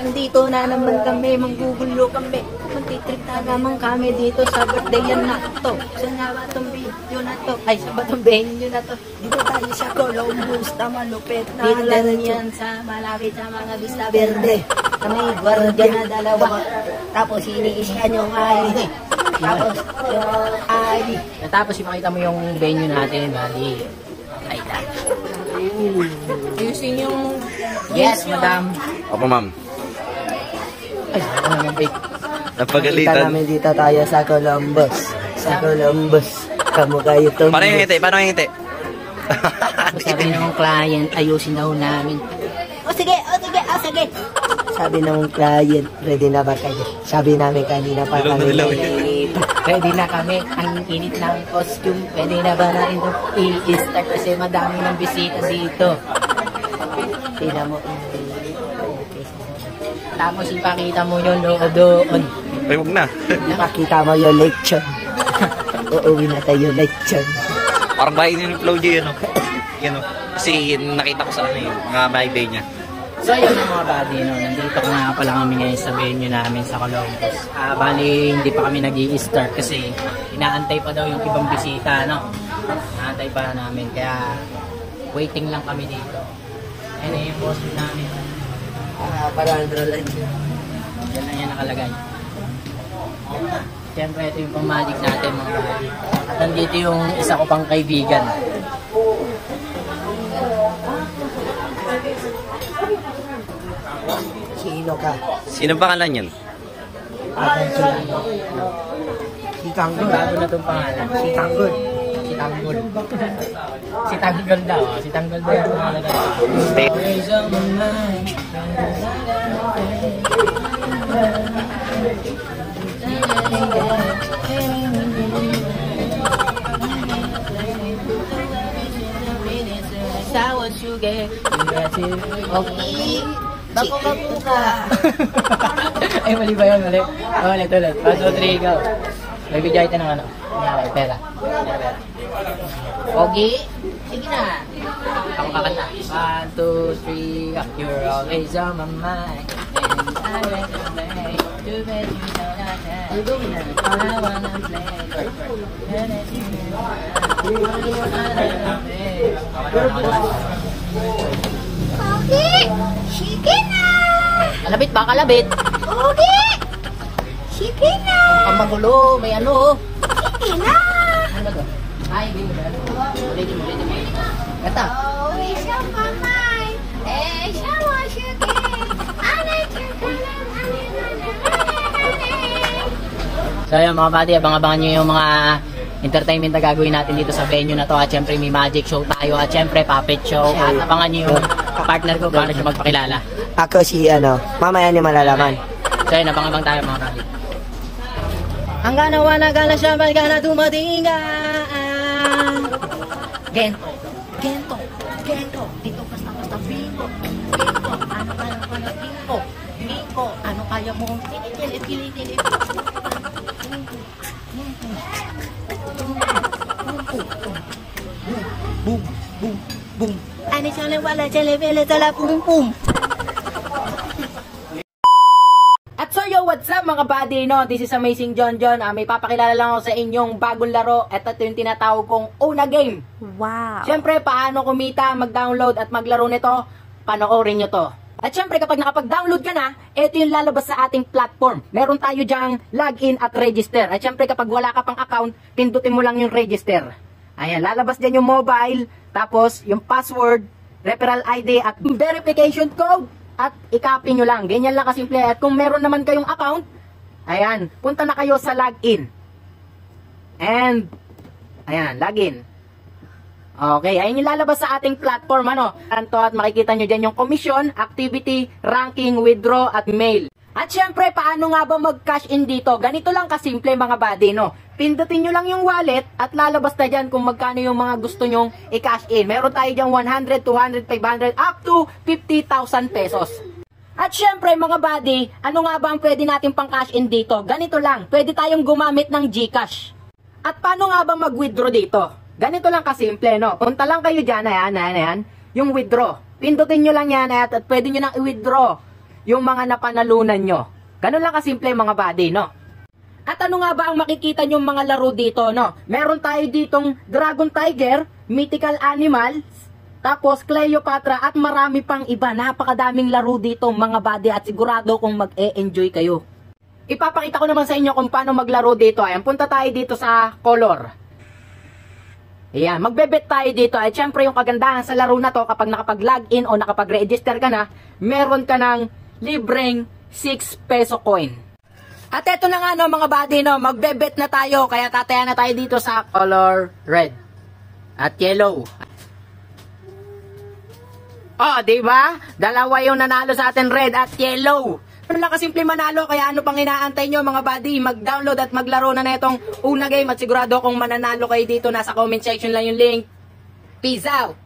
Andito na naman kami, manggugulo kami. Magtitrip na naman kami dito sa birthday yan na to. Saan nga ba itong video na to? Ay, saan ba itong venue na to? Dito tayo sa Columbus na malupit na dito yan sa malapit sa mga Vista Verde. Kami gwardiya na dalawa. Tapos iniisyan yung ID. Tapos yung ID. Tapos ipakita mo yung venue natin, bali. Like that. Ayusin yung... Yes, madam. Opo, ma'am. Ay, ano yung bake? Napagalitan. Kita namin dito tayo sa Columbus. Sa Columbus. Kamu kayo to. Paano yung ngiti? Paano yung ngiti? Sabi ng client, ayusin daw namin. O sige, sige. Sabi ng client, ready na ba kayo? Sabi namin kanina pa kami. Ready na kami. Ang init ng costume. Pwede na ba natin ito i-start kasi madami ng bisita dito. Tingnan mo. Tapos ipakita mo yung doon. Ay, huwag na. Ipakita mo yung lechon. Uuwi na tayo lechon. Parang bahay din yung flow dyan, no? Yan, no? Kasi nakita ko sa ano yung mga bahay niya. So yun mga buddy, no? Nandito nga pala kami ngayon sa venue namin sa Columbus. Bali, hindi pa kami nag-i-start kasi inaantay pa daw yung ibang bisita, no? Inaantay pa namin, kaya waiting lang kami dito. Ayan na yung boss namin. Parang lang siya. Yan lang yan nakalagay. Siyempre, ito yung pamagic natin mga buddy. At nandito yung isa ko pang kaibigan. Sino ka? Sino pangalan yan? Si Tanggol. Bago na itong pangalan. Si Tanggol. Si Tanggol. Si Tanggol daw. Si Tanggol daw yung pangalan. Okay. Bago ka. Ay, mali ba yun? Mali. Ulit. 1, 2, 3, go. May bigay tayo ng ano? May pera. Okay. Sige na. Ako kakanta. 1, 2, 3, go. You're always on my mind. And I recommend to bet you know that I wanna play. Okay, sige na. Kalabit ba? Kalabit? Okay, sige na. Ang magulo. May ano. Sige na. Ano ba? Ay, hindi mo ba? Ulitin mo. Kata. Always on my mind. Eh, siya sige. So yun mga buddy, abang-abangan nyo yung mga entertainment na gagawin natin dito sa venue na to. At syempre may magic show tayo. At syempre puppet show. At abangan nyo yung partner ko paano siya magpakilala. Ako si mamaya niyo malalaman. So yun, abang-abang tayo mga buddy. Ang ganawa na gana siya, magana dumating ka. Gento. Dito basta bingo. Ano kaya mo na bingo? Bingo, ano kaya mo? Tili. Boom. Ano siya wala tala pum. At so yo, what's up mga buddy, no? This is Amazing John. May papakilala lang ako sa inyong bagong laro. At ito yung tinatawag kong Una Game. Wow. Siyempre, paano kumita, mag-download at maglaro nito? Panoorin nyo to. At syempre, kapag nakapag-download ka na, ito yung lalabas sa ating platform. Meron tayo dyang login at register. At syempre, kapag wala ka pang account, pindutin mo lang yung register. Ayan, lalabas dyan yung mobile, tapos yung password, referral ID at verification code. At i-copy nyo lang. Ganyan lang kasimple. At kung meron naman kayong account, ayan, punta na kayo sa login. And, ayan, login. Okay, ayun yung lalabas sa ating platform, ano. At makikita nyo dyan yung commission, activity, ranking, withdraw, at mail. At syempre, paano nga ba mag-cash in dito? Ganito lang kasimple mga buddy, no. Pindutin nyo lang yung wallet at lalabas na dyan kung magkano yung mga gusto nyong i-cash in. Meron tayo dyan 100, 200, 500, up to 50,000 pesos. At syempre mga buddy, ano nga ba ang pwede natin pang cash in dito? Ganito lang, pwede tayong gumamit ng GCash. At paano nga ba mag-withdraw dito? Ganito lang kasimple, no? Punta lang kayo dyan, ayan, yung withdraw. Pindutin nyo lang yan at pwede nyo nang i-withdraw. yung mga napanalunan nyo. Ganun lang kasimple mga buddy, no? At ano nga ba ang makikita nyong mga laro dito, no? Meron tayo ditong Dragon Tiger, Mythical Animals, tapos Cleopatra at marami pang iba. Napakadaming laro dito mga buddy at sigurado kung mag-e-enjoy kayo. Ipapakita ko naman sa inyo kung paano maglaro dito. Ayan, punta tayo dito sa color. Ayan, magbebet tayo dito. At syempre yung kagandahan sa laro na to, kapag nakapag-login o nakapag-register ka na, meron ka ng libreng 6 peso coin. At eto na nga no mga buddy, no, magbebet na tayo. Kaya tataya na tayo dito sa color red at yellow. Oh, di ba? Dalawa yung nanalo sa atin, red at yellow. Pero lang kasimple manalo, kaya ano pang inaantay nyo mga buddy? Mag-download at maglaro na itong una game at sigurado kung mananalo kayo dito. Nasa comment section lang yung link. Peace out!